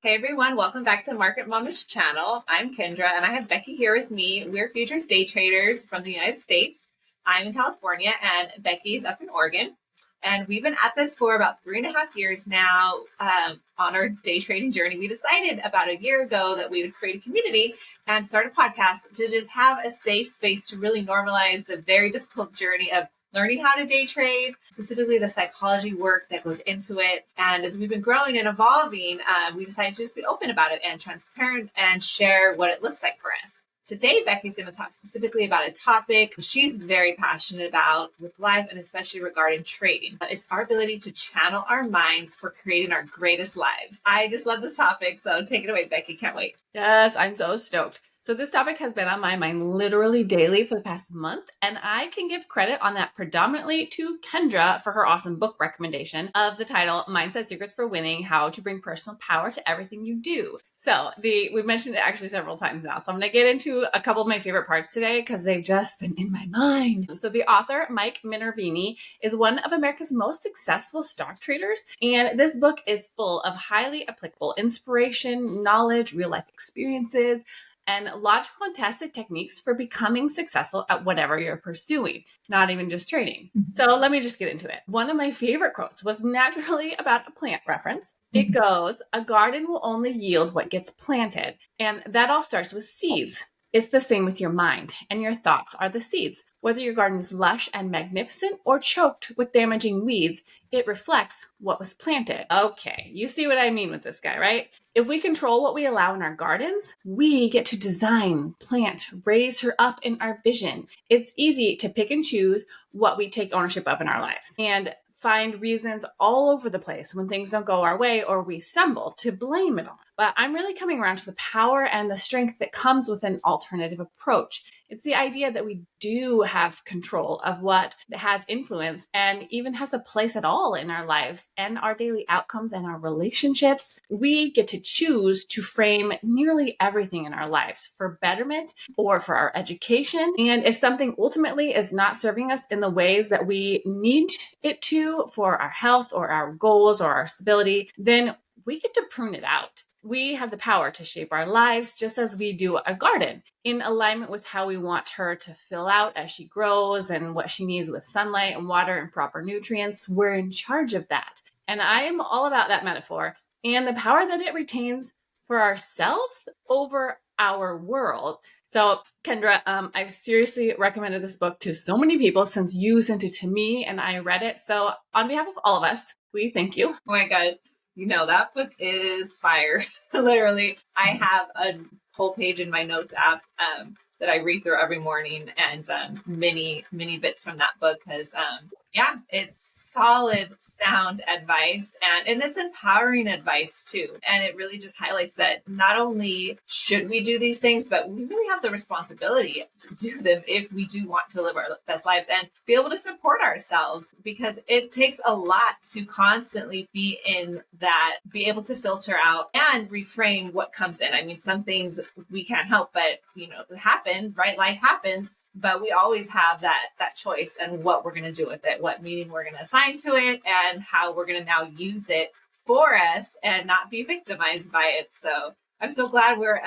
Hey everyone, welcome back to Market Mama's channel. I'm Kendra and I have Becky here with me. We're futures day traders from the United States. I'm in California and Becky's up in Oregon. And we've been at this for about 3.5 years now on our day trading journey. We decided about a year ago that we would create a community and start a podcast to just have a safe space to really normalize the very difficult journey of learning how to day trade, specifically the psychology work that goes into it. And as we've been growing and evolving, we decided to just be open about it and transparent and share what it looks like for us. Today, Becky's going to talk specifically about a topic she's very passionate about with life and especially regarding trading. It's our ability to channel our minds for creating our greatest lives. I just love this topic, so take it away, Becky. Can't wait. Yes, I'm so stoked. So this topic has been on my mind literally daily for the past month, and I can give credit on that predominantly to Kendra for her awesome book recommendation of the title, Mindset Secrets for Winning, How to Bring Personal Power to Everything You Do. So we've mentioned it actually several times now. So I'm going to get into a couple of my favorite parts today because they've just been in my mind. So the author, Mark Minervini, is one of America's most successful stock traders. And this book is full of highly applicable inspiration, knowledge, real life experiences, and logical and tested techniques for becoming successful at whatever you're pursuing, not even just trading. So let me just get into it. One of my favorite quotes was naturally about a plant reference. It goes, "A garden will only yield what gets planted." And that all starts with seeds. It's the same with your mind, and your thoughts are the seeds. Whether your garden is lush and magnificent or choked with damaging weeds, it reflects what was planted. Okay, you see what I mean with this guy, right? If we control what we allow in our gardens, we get to design, plant, raise her up in our vision. It's easy to pick and choose what we take ownership of in our lives and find reasons all over the place when things don't go our way or we stumble to blame it on. But I'm really coming around to the power and the strength that comes with an alternative approach. It's the idea that we do have control of what has influence and even has a place at all in our lives and our daily outcomes and our relationships. We get to choose to frame nearly everything in our lives for betterment or for our education. And if something ultimately is not serving us in the ways that we need it to for our health or our goals or our stability, then we get to prune it out. We have the power to shape our lives just as we do a garden in alignment with how we want her to fill out as she grows and what she needs with sunlight and water and proper nutrients. We're in charge of that. And I am all about that metaphor and the power that it retains for ourselves over our world. So Kendra, I've seriously recommended this book to so many people since you sent it to me and I read it. So on behalf of all of us, we thank you. Oh my God. You know, that book is fire. Literally, I have a whole page in my notes app that I read through every morning and many bits from that book because, yeah, it's solid, sound advice and it's empowering advice too. And it really just highlights that not only should we do these things, but we really have the responsibility to do them if we do want to live our best lives and be able to support ourselves because it takes a lot to constantly be in that, be able to filter out and reframe what comes in. I mean, some things we can't help, but happen, right? Life happens. But we always have that choice and what we're going to do with it, what meaning we're going to assign to it, and how we're going to now use it for us and not be victimized by it. So I'm so glad we're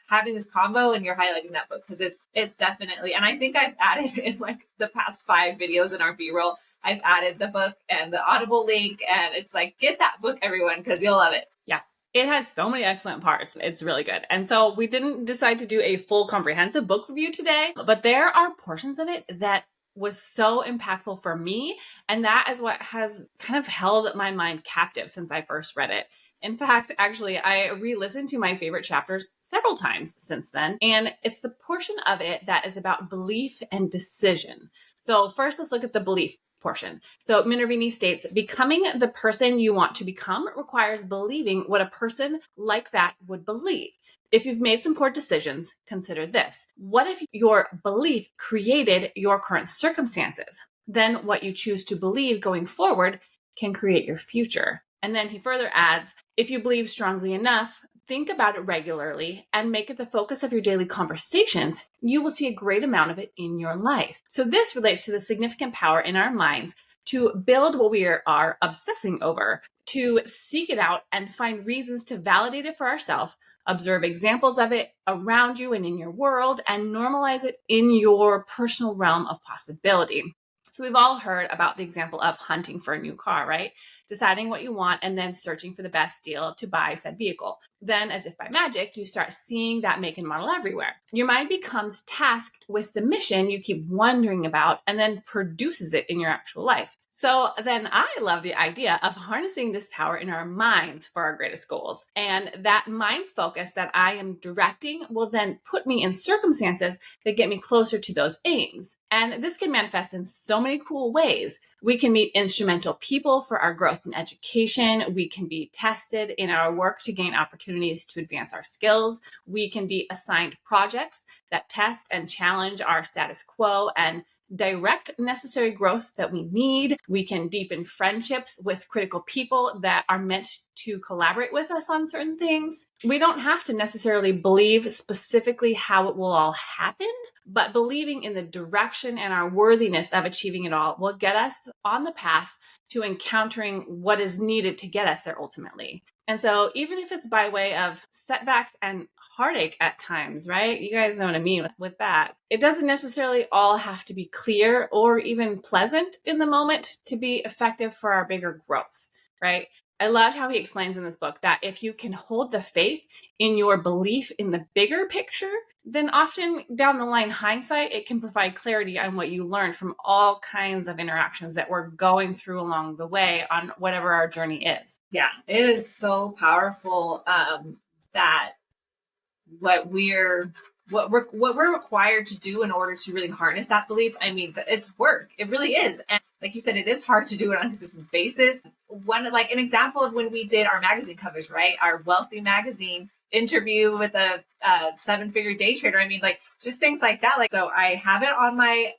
having this combo and you're highlighting that book because it's definitely, and I think I've added in like the past 5 videos in our B-roll, I've added the book and the Audible link, and it's like, get that book, everyone, because you'll love it. Yeah. It has so many excellent parts. It's really good. And so we didn't decide to do a full comprehensive book review today, but there are portions of it that was so impactful for me. And that is what has kind of held my mind captive since I first read it. In fact, actually, I re-listened to my favorite chapters several times since then. And it's the portion of it that is about belief and decision. So first, let's look at the belief portion. So Minervini states, becoming the person you want to become requires believing what a person like that would believe. If you've made some poor decisions, consider this. What if your belief created your current circumstances? Then what you choose to believe going forward can create your future. And then he further adds, if you believe strongly enough, think about it regularly and make it the focus of your daily conversations, you will see a great amount of it in your life. So this relates to the significant power in our minds to build what we are obsessing over, to seek it out and find reasons to validate it for ourselves, observe examples of it around you and in your world, and normalize it in your personal realm of possibility. So we've all heard about the example of hunting for a new car, right? Deciding what you want and then searching for the best deal to buy said vehicle. Then, as if by magic, you start seeing that make and model everywhere. Your mind becomes tasked with the mission you keep wondering about and then produces it in your actual life. So then I love the idea of harnessing this power in our minds for our greatest goals. And that mind focus that I am directing will then put me in circumstances that get me closer to those aims. And this can manifest in so many cool ways. We can meet instrumental people for our growth in education. We can be tested in our work to gain opportunities to advance our skills. We can be assigned projects that test and challenge our status quo and direct necessary growth that we need. We can deepen friendships with critical people that are meant to collaborate with us on certain things. We don't have to necessarily believe specifically how it will all happen, but believing in the direction and our worthiness of achieving it all will get us on the path to encountering what is needed to get us there ultimately. And so even if it's by way of setbacks and heartache at times, right? You guys know what I mean with that. It doesn't necessarily all have to be clear or even pleasant in the moment to be effective for our bigger growth, right? I loved how he explains in this book that if you can hold the faith in your belief in the bigger picture, then often down the line hindsight, it can provide clarity on what you learned from all kinds of interactions that we're going through along the way on whatever our journey is. Yeah, it is so powerful that what we're required to do in order to really harness that belief. I mean, it's work. It really is. And like you said, it is hard to do it on a consistent basis. Like an example of when we did our magazine covers, right? Our Wealthy magazine interview with a 7-figure day trader. I mean, like just things like that. Like, so I have it on my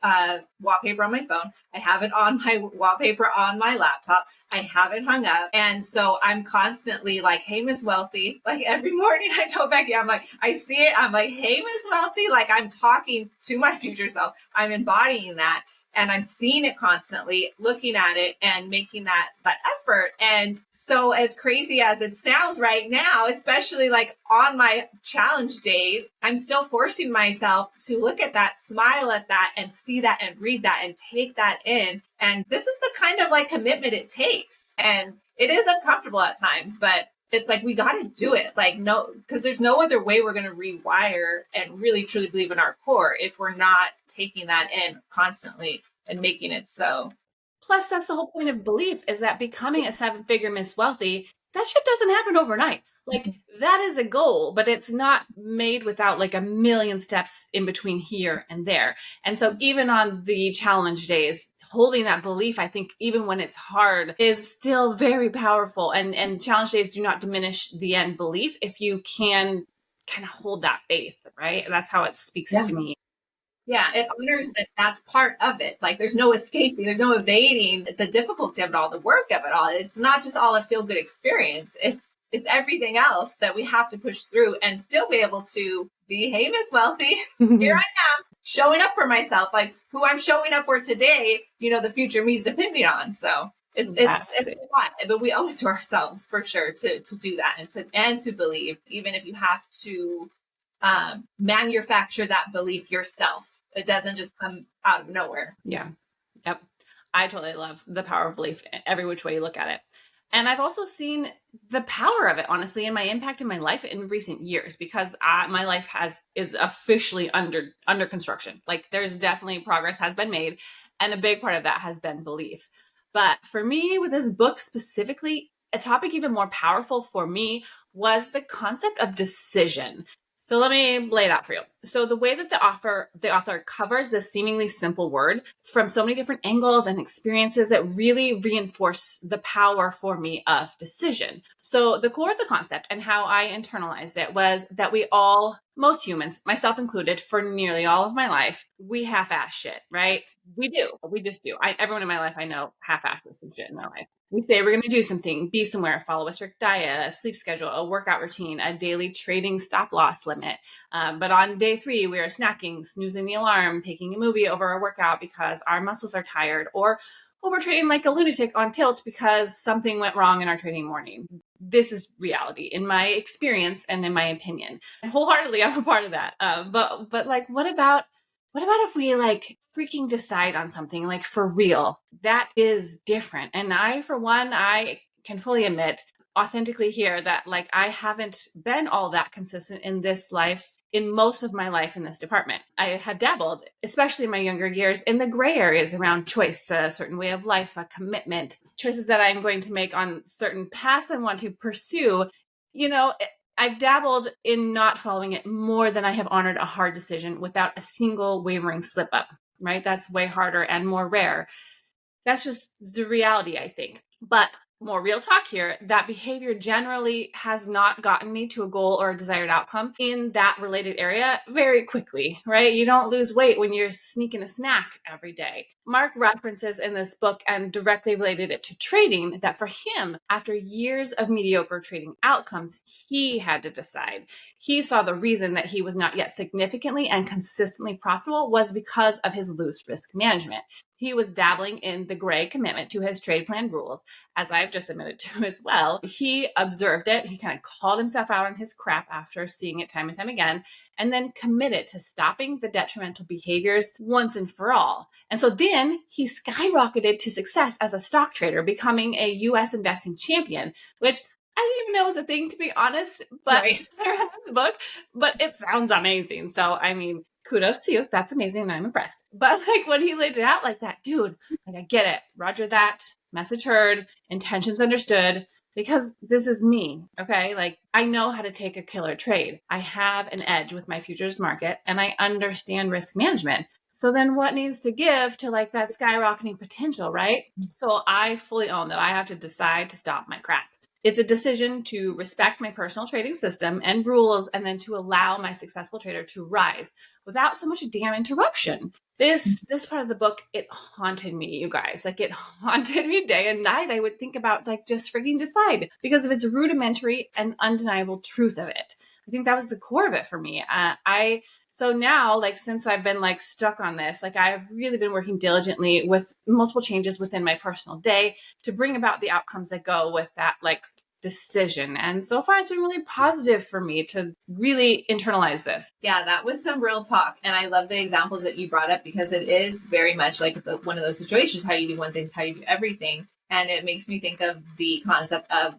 wallpaper on my phone. I have it on my wallpaper on my laptop. I have it hung up. And so I'm constantly like, hey, Miss Wealthy. Like every morning I told Becky, I'm like, I see it. I'm like, hey, Miss Wealthy. Like I'm talking to my future self. I'm embodying that. And I'm seeing it constantly, looking at it and making that effort. And so as crazy as it sounds right now, especially like on my challenge days, I'm still forcing myself to look at that, smile at that, and see that and read that and take that in. And this is the kind of like commitment it takes. And it is uncomfortable at times, but it's like, we got to do it. Like, no, because there's no other way we're going to rewire and really truly believe in our core if we're not taking that in constantly and making it so. Plus, that's the whole point of belief is that becoming a 7-figure Miss Wealthy, that shit doesn't happen overnight. Like that is a goal, but it's not made without like a million steps in between here and there. And so even on the challenge days, holding that belief, I think even when it's hard is still very powerful. And challenge days do not diminish the end belief if you can kind of hold that faith, right? And that's how it speaks to me. Yeah, it honors that that's part of it. Like there's no escaping, there's no evading the difficulty of it all, the work of it all. It's not just all a feel-good experience. It's everything else that we have to push through and still be able to be, hey, Miss Wealthy, here I am, showing up for myself, like who I'm showing up for today, the future me is depending on. So it's a lot, but we owe it to ourselves for sure to do that and to believe, even if you have to manufacture that belief yourself. It doesn't just come out of nowhere. Yeah. Yep. I totally love the power of belief every which way you look at it. And I've also seen the power of it, honestly, in my impact in my life in recent years, because my life is officially under construction. Like there's definitely progress has been made. And a big part of that has been belief. But for me, with this book specifically, a topic even more powerful for me was the concept of decision. So let me lay it out for you. So the way that the author covers this seemingly simple word from so many different angles and experiences that really reinforce the power for me of decision. So the core of the concept and how I internalized it was that we all, most humans, myself included, for nearly all of my life, we half-ass shit, right? We do. We just do. Everyone in my life I know half-asses some shit in their life. We say we're going to do something, be somewhere, follow a strict diet, a sleep schedule, a workout routine, a daily trading stop loss limit. But on day 3, we are snacking, snoozing the alarm, taking a movie over a workout because our muscles are tired, or overtraining like a lunatic on tilt because something went wrong in our training morning. This is reality in my experience and in my opinion. And wholeheartedly, I'm a part of that. But like, what about if we like freaking decide on something like for real? That is different. And I, for one, I can fully admit authentically here that like I haven't been all that consistent in this life, in most of my life in this department. I had dabbled, especially in my younger years, in the gray areas around choice, a certain way of life, a commitment, choices that I'm going to make on certain paths I want to pursue. You know, I've dabbled in not following it more than I have honored a hard decision without a single wavering slip up, right? That's way harder and more rare. That's just the reality, I think. But more real talk here, that behavior generally has not gotten me to a goal or a desired outcome in that related area very quickly, right? You don't lose weight when you're sneaking a snack every day. Mark references in this book and directly related it to trading that for him, after years of mediocre trading outcomes, he had to decide. He saw the reason that he was not yet significantly and consistently profitable was because of his loose risk management. He was dabbling in the gray commitment to his trade plan rules, as I've just admitted to as well. He observed it. He kind of called himself out on his crap after seeing it time and time again, and then committed to stopping the detrimental behaviors once and for all. And so then he skyrocketed to success as a stock trader, becoming a US investing champion, which I didn't even know was a thing, to be honest, but Right. I read the book, but it sounds amazing. So, I mean, kudos to you. That's amazing. And I'm impressed. But like when he laid it out like that, dude, like I get it. Roger that. Message heard. Intentions understood. Because this is me. Okay. Like I know how to take a killer trade. I have an edge with my futures market and I understand risk management. So then what needs to give to like that skyrocketing potential, right? So I fully own that I have to decide to stop my crap. It's a decision to respect my personal trading system and rules and then to allow my successful trader to rise without so much damn interruption. This part of the book, it haunted me, you guys. Like it haunted me day and night. I would think about like just freaking decide because of its rudimentary and undeniable truth of it. I think that was the core of it for me. So now, like, since I've been like stuck on this, like I've really been working diligently with multiple changes within my personal day to bring about the outcomes that go with that, like, decision. And so far, it's been really positive for me to really internalize this. Yeah, that was some real talk. And I love the examples that you brought up because it is very much like one of those situations, how you do one thing is how you do everything. And it makes me think of the concept of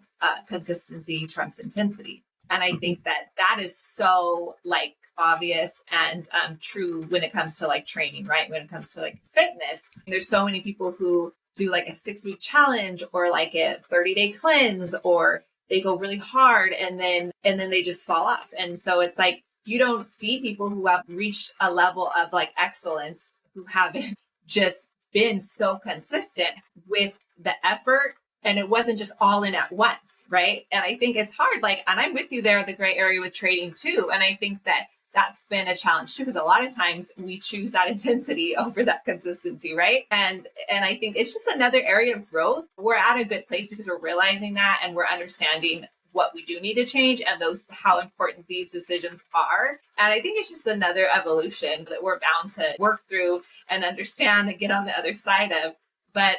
consistency trumps intensity. And I think that is so like obvious and true when it comes to like training, right? When it comes to like fitness, there's so many people who do like a 6-week challenge or like a 30-day cleanse, or they go really hard and then they just fall off. And so it's like, you don't see people who have reached a level of like excellence who haven't just been so consistent with the effort. And it wasn't just all in at once, right? And I think it's hard, like, and I'm with you there in the gray area with trading too. And I think that that's been a challenge too, because a lot of times we choose that intensity over that consistency, right? And I think it's just another area of growth. We're at a good place because we're realizing that and we're understanding what we do need to change and how important these decisions are. And I think it's just another evolution that we're bound to work through and understand and get on the other side of. But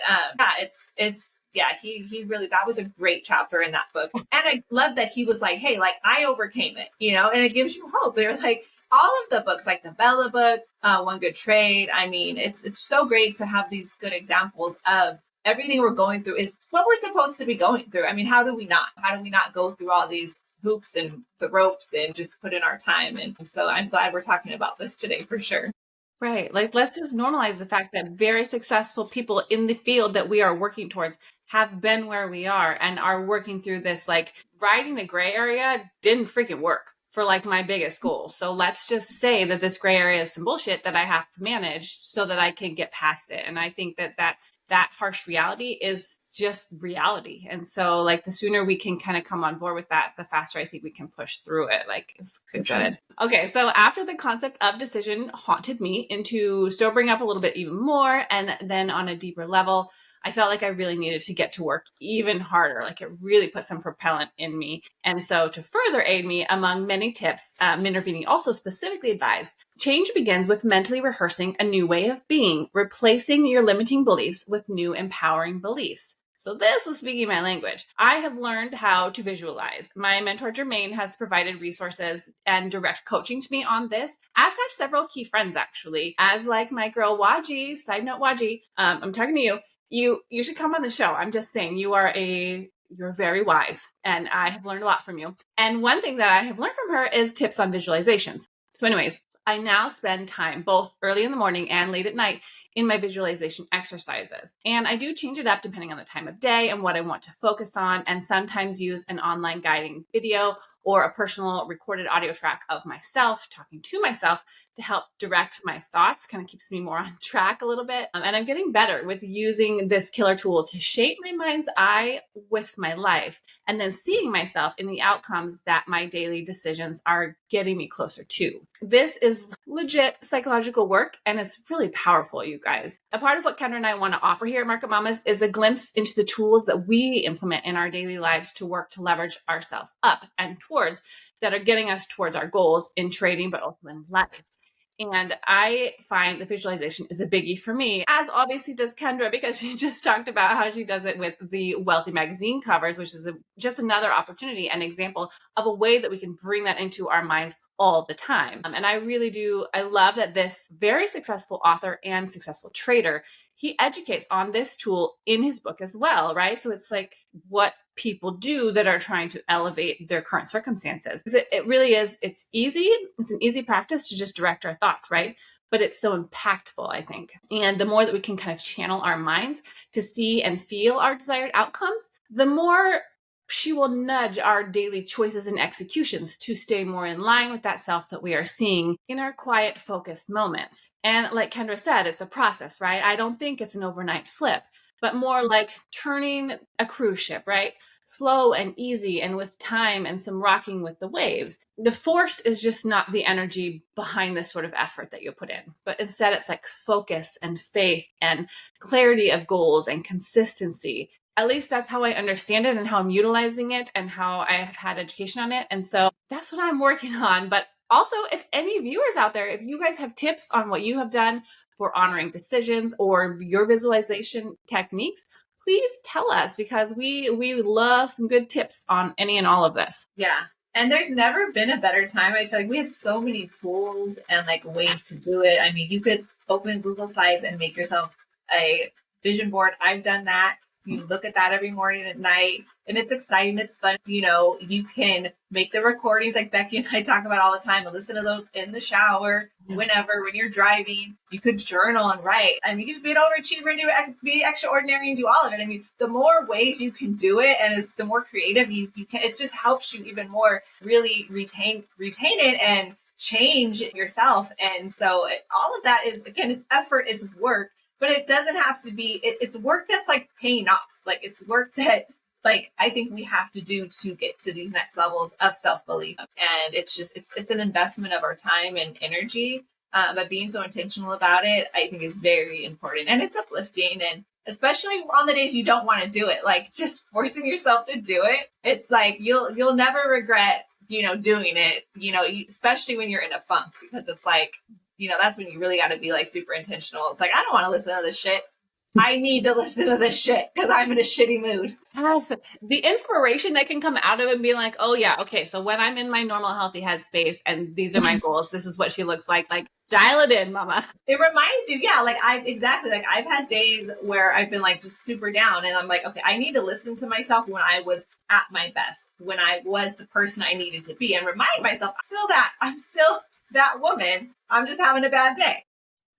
he really, that was a great chapter in that book. And I love that he was like, hey, like I overcame it, and it gives you hope. They're like all of the books, like the Bella book, One Good Trade. I mean, it's so great to have these good examples of everything we're going through is what we're supposed to be going through. I mean, how do we not go through all these hoops and the ropes and just put in our time? And so I'm glad we're talking about this today for sure. Right. Like, let's just normalize the fact that very successful people in the field that we are working towards have been where we are and are working through this. Like, riding the gray area didn't freaking work for like my biggest goal. So let's just say that this gray area is some bullshit that I have to manage so that I can get past it. And I think that harsh reality is just reality. And so like the sooner we can kind of come on board with that, the faster I think we can push through it. Like it's good. Sure. Okay. So after the concept of decision haunted me into sobering up a little bit even more, and then on a deeper level, I felt like I really needed to get to work even harder. Like it really put some propellant in me. And so to further aid me, among many tips, Minervini also specifically advised, change begins with mentally rehearsing a new way of being, replacing your limiting beliefs with new empowering beliefs. So this was speaking my language. I have learned how to visualize. My mentor, Jermaine, has provided resources and direct coaching to me on this, as have several key friends, actually. As like my girl, Waji, side note, Waji, I'm talking to you. You should come on the show. I'm just saying you're very wise, and I have learned a lot from you. And one thing that I have learned from her is tips on visualizations. So anyways, I now spend time both early in the morning and late at night in my visualization exercises. And I do change it up depending on the time of day and what I want to focus on, and sometimes use an online guiding video or a personal recorded audio track of myself talking to myself to help direct my thoughts. Kind of keeps me more on track a little bit. And I'm getting better with using this killer tool to shape my mind's eye with my life, and then seeing myself in the outcomes that my daily decisions are getting me closer to. This is legit psychological work, and it's really powerful, you guys. A part of what Kendra and I want to offer here at Market Mamas is a glimpse into the tools that we implement in our daily lives to work to leverage ourselves up and towards that are getting us towards our goals in trading, but also in life. And I find the visualization is a biggie for me, as obviously does Kendra, because she just talked about how she does it with the Wealthy magazine covers, which is just another opportunity and example of a way that we can bring that into our minds all the time. And I love that this very successful author and successful trader, he educates on this tool in his book as well, right? So it's like what people do that are trying to elevate their current circumstances. It really is, it's easy. It's an easy practice to just direct our thoughts, right? But it's so impactful, I think. And the more that we can kind of channel our minds to see and feel our desired outcomes, the more she will nudge our daily choices and executions to stay more in line with that self that we are seeing in our quiet, focused moments. And like Kendra said, it's a process, right? I don't think it's an overnight flip, but more like turning a cruise ship, right? Slow and easy, and with time and some rocking with the waves. The force is just not the energy behind this sort of effort that you put in, but instead it's like focus and faith and clarity of goals and consistency. At least that's how I understand it and how I'm utilizing it and how I have had education on it. And so that's what I'm working on. But also, if any viewers out there, if you guys have tips on what you have done for honoring decisions or your visualization techniques, please tell us, because we love some good tips on any and all of this. Yeah. And there's never been a better time. I feel like we have so many tools and like ways to do it. I mean, you could open Google Slides and make yourself a vision board. I've done that. You look at that every morning at night, and it's exciting. It's fun. You know, you can make the recordings like Becky and I talk about all the time and listen to those in the shower, whenever, when you're driving. You could journal and write. I mean, you can just be an overachiever and be extraordinary and do all of it. I mean, the more ways you can do it, and the more creative you can, it just helps you even more really retain it and change yourself. And so all of that is, again, it's effort, it's work. But it doesn't have to be, it's work that's like paying off. Like it's work that like I think we have to do to get to these next levels of self-belief. And it's just, it's an investment of our time and energy. But being so intentional about it, I think is very important. And it's uplifting. And especially on the days you don't want to do it, like just forcing yourself to do it. It's like, you'll never regret, doing it, especially when you're in a funk, because it's like, that's when you really got to be like super intentional. It's like, I don't want to listen to this shit. I need to listen to this shit because I'm in a shitty mood. Yes. The inspiration that can come out of it and be like, oh yeah, okay, so when I'm in my normal healthy headspace and these are my goals, this is what she looks like dial it in, mama. It reminds you, yeah, like I've had days where I've been like just super down, and I'm like, okay, I need to listen to myself when I was at my best, when I was the person I needed to be, and remind myself I'm still that woman. I'm just having a bad day.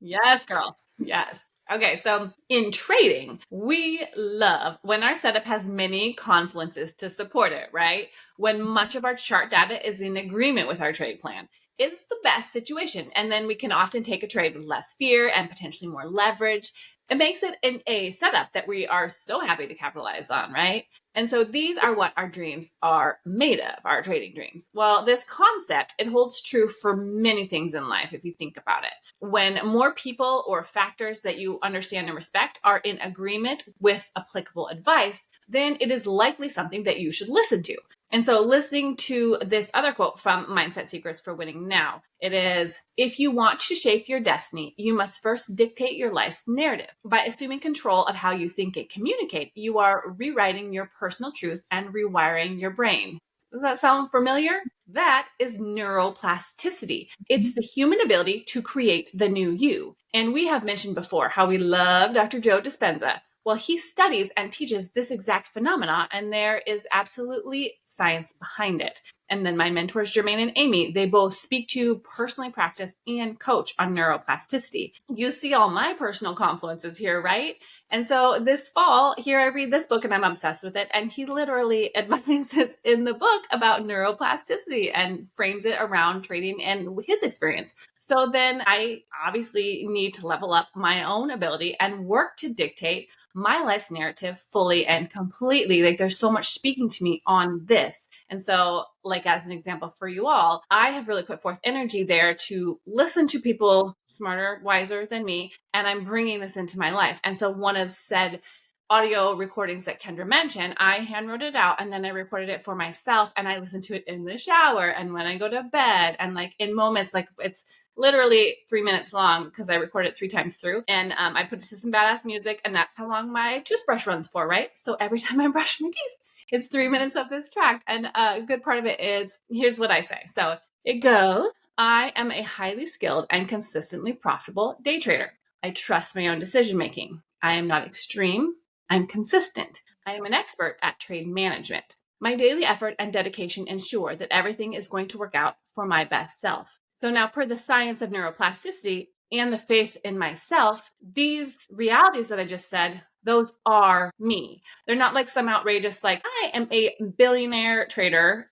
Yes, girl. Yes. Okay, so in trading, we love when our setup has many confluences to support it, right? When much of our chart data is in agreement with our trade plan. is the best situation. And then we can often take a trade with less fear and potentially more leverage. It makes it a setup that we are so happy to capitalize on, right? And so these are what our dreams are made of, our trading dreams. Well, this concept, it holds true for many things in life if you think about it. When more people or factors that you understand and respect are in agreement with applicable advice, then it is likely something that you should listen to. And so listening to this other quote from Mindset Secrets for Winning Now, it is, if you want to shape your destiny, you must first dictate your life's narrative. By assuming control of how you think and communicate, you are rewriting your personal truth and rewiring your brain. Does that sound familiar? That is neuroplasticity. It's the human ability to create the new you. And we have mentioned before how we love Dr. Joe Dispenza. Well, he studies and teaches this exact phenomena, and there is absolutely science behind it. And then my mentors, Jermaine and Amy, they both speak to, personally practice, and coach on neuroplasticity. You see all my personal confluences here, right? And so this fall, here I read this book and I'm obsessed with it. And he literally advises in the book about neuroplasticity and frames it around trading and his experience. So then I obviously need to level up my own ability and work to dictate my life's narrative fully and completely. Like there's so much speaking to me on this. And so like as an example for you all, I have really put forth energy there to listen to people smarter, wiser than me. And I'm bringing this into my life. And so one of said audio recordings that Kendra mentioned, I hand wrote it out and then I recorded it for myself and I listened to it in the shower and when I go to bed and like in moments, like it's literally 3 minutes long because I recorded it 3 times through. And I put it to some badass music and that's how long my toothbrush runs for, right? So every time I brush my teeth, it's 3 minutes of this track. And a good part of it is, here's what I say. So it goes, I am a highly skilled and consistently profitable day trader. I trust my own decision making. I am not extreme. I'm consistent. I am an expert at trade management. My daily effort and dedication ensure that everything is going to work out for my best self. So now, per the science of neuroplasticity and the faith in myself, these realities that I just said, those are me. They're not like some outrageous, like, I am a billionaire trader.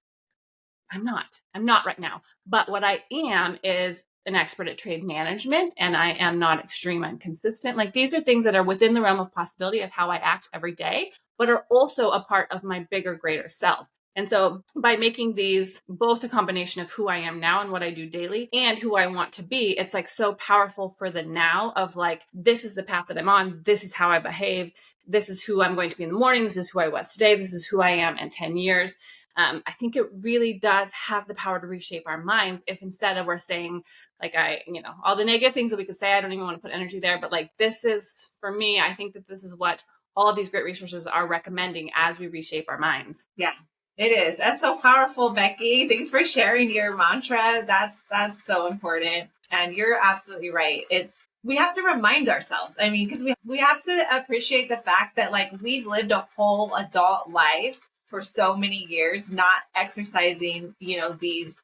I'm not right now. But what I am is an expert at trade management and I am not extreme and consistent. Like these are things that are within the realm of possibility of how I act every day, but are also a part of my bigger, greater self. And so by making these both a combination of who I am now and what I do daily and who I want to be, it's like so powerful for the now of like, this is the path that I'm on. This is how I behave. This is who I'm going to be in the morning. This is who I was today. This is who I am in 10 years. I think it really does have the power to reshape our minds if instead of we're saying like, all the negative things that we could say, I don't even want to put energy there, but like, this is for me, I think that this is what all of these great resources are recommending as we reshape our minds. Yeah. It is. That's so powerful, Becky. Thanks for sharing your mantra. That's so important. And you're absolutely right. We have to remind ourselves. I mean, because we have to appreciate the fact that like we've lived a whole adult life for so many years, not exercising, these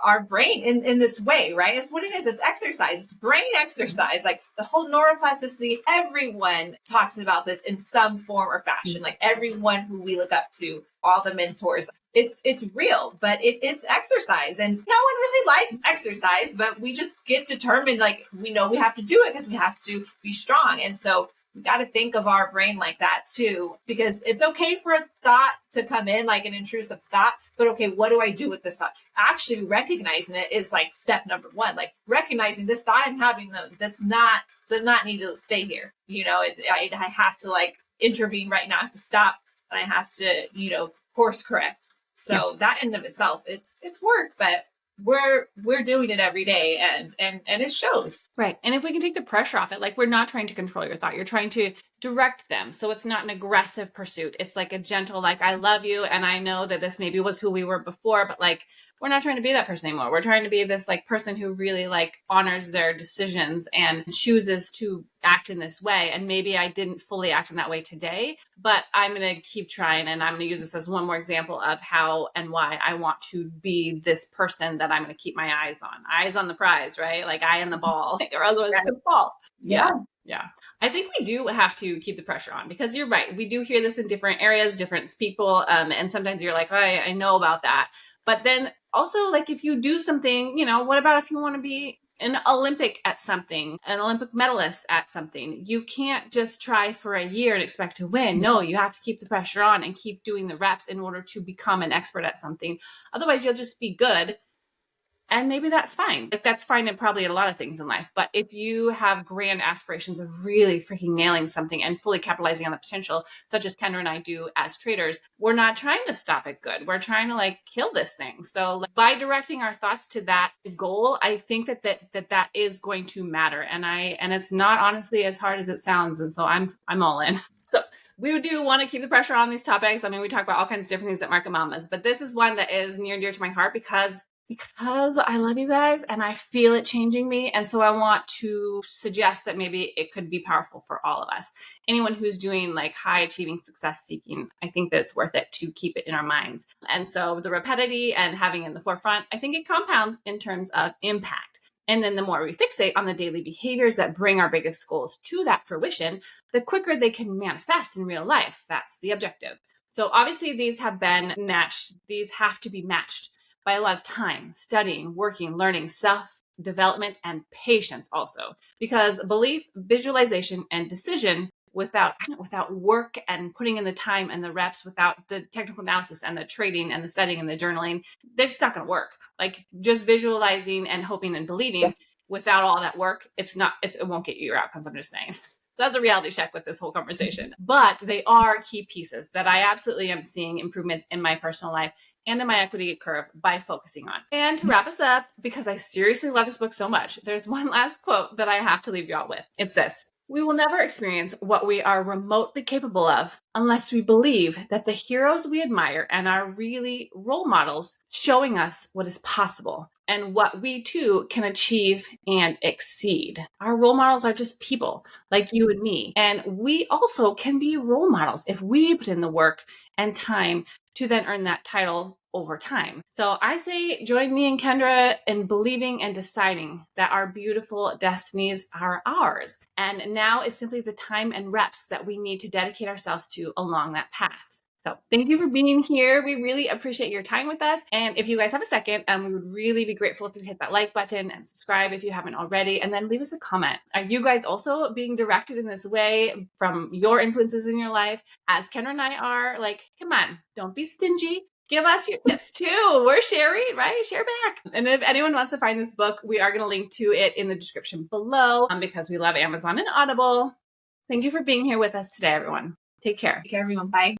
our brain in this way, right? It's what it is. It's exercise. It's brain exercise. Like the whole neuroplasticity, everyone talks about this in some form or fashion. Like everyone who we look up to, all the mentors, it's real, but it's exercise. And no one really likes exercise, but we just get determined. Like we know we have to do it because we have to be strong. And so we got to think of our brain like that too, because it's okay for a thought to come in, like an intrusive thought, but okay, what do I do with this thought? Actually recognizing it is like step number 1, like recognizing this thought I'm having does not need to stay here. I have to like intervene right now. I have to stop and I have to, course correct. So that in of itself, it's work, but we're doing it every day and it shows. Right. And if we can take the pressure off it, like we're not trying to control your thought, you're trying to direct them. So it's not an aggressive pursuit. It's like a gentle, like, I love you. And I know that this maybe was who we were before, but like, we're not trying to be that person anymore. We're trying to be this like person who really like honors their decisions and chooses to act in this way. And maybe I didn't fully act in that way today, but I'm going to keep trying. And I'm going to use this as one more example of how and why I want to be this person that I'm going to keep my eyes on the prize, right? Like eye on the ball, or otherwise it's going to fall. Yeah. I think we do have to keep the pressure on because you're right. We do hear this in different areas, different people. And sometimes you're like, oh, I know about that. But then Also, like if you do something, what about if you want to be an Olympic at something, an Olympic medalist at something? You can't just try for a year and expect to win. No, you have to keep the pressure on and keep doing the reps in order to become an expert at something. Otherwise, you'll just be good. And maybe that's fine. Like that's fine in probably a lot of things in life. But if you have grand aspirations of really freaking nailing something and fully capitalizing on the potential, such as Kendra and I do as traders, we're not trying to stop it good. We're trying to like kill this thing. So like, by directing our thoughts to that goal, I think that is going to matter. And it's not honestly as hard as it sounds. And so I'm all in. So we do want to keep the pressure on these topics. I mean, we talk about all kinds of different things at Market Mamas, but this is one that is near and dear to my heart because I love you guys and I feel it changing me. And so I want to suggest that maybe it could be powerful for all of us. Anyone who's doing like high achieving success seeking, I think that it's worth it to keep it in our minds. And so the rapidity and having it in the forefront, I think it compounds in terms of impact. And then the more we fixate on the daily behaviors that bring our biggest goals to that fruition, the quicker they can manifest in real life. That's the objective. So obviously these have been matched. These have to be matched by a lot of time, studying, working, learning, self-development, and patience also. Because belief, visualization, and decision without work and putting in the time and the reps, without the technical analysis and the trading and the studying and the journaling, they're just not going to work. Like just visualizing and hoping and believing without all that work, it won't get you your outcomes, I'm just saying. So that's a reality check with this whole conversation. But they are key pieces that I absolutely am seeing improvements in my personal life and in my equity curve by focusing on. And to wrap us up, because I seriously love this book so much, there's one last quote that I have to leave you all with. It's this: "We will never experience what we are remotely capable of unless we believe that the heroes we admire and are really role models showing us what is possible and what we too can achieve and exceed." Our role models are just people like you and me. And we also can be role models if we put in the work and time to then earn that title over time. So I say join me and Kendra in believing and deciding that our beautiful destinies are ours. And now is simply the time and reps that we need to dedicate ourselves to along that path. So thank you for being here. We really appreciate your time with us. And if you guys have a second, we would really be grateful if you hit that like button and subscribe if you haven't already, and then leave us a comment. Are you guys also being directed in this way from your influences in your life as Kendra and I are? Like, come on, don't be stingy. Give us your tips too. We're sharing, right? Share back. And if anyone wants to find this book, we are going to link to it in the description below because we love Amazon and Audible. Thank you for being here with us today, everyone. Take care. Take care, everyone. Bye.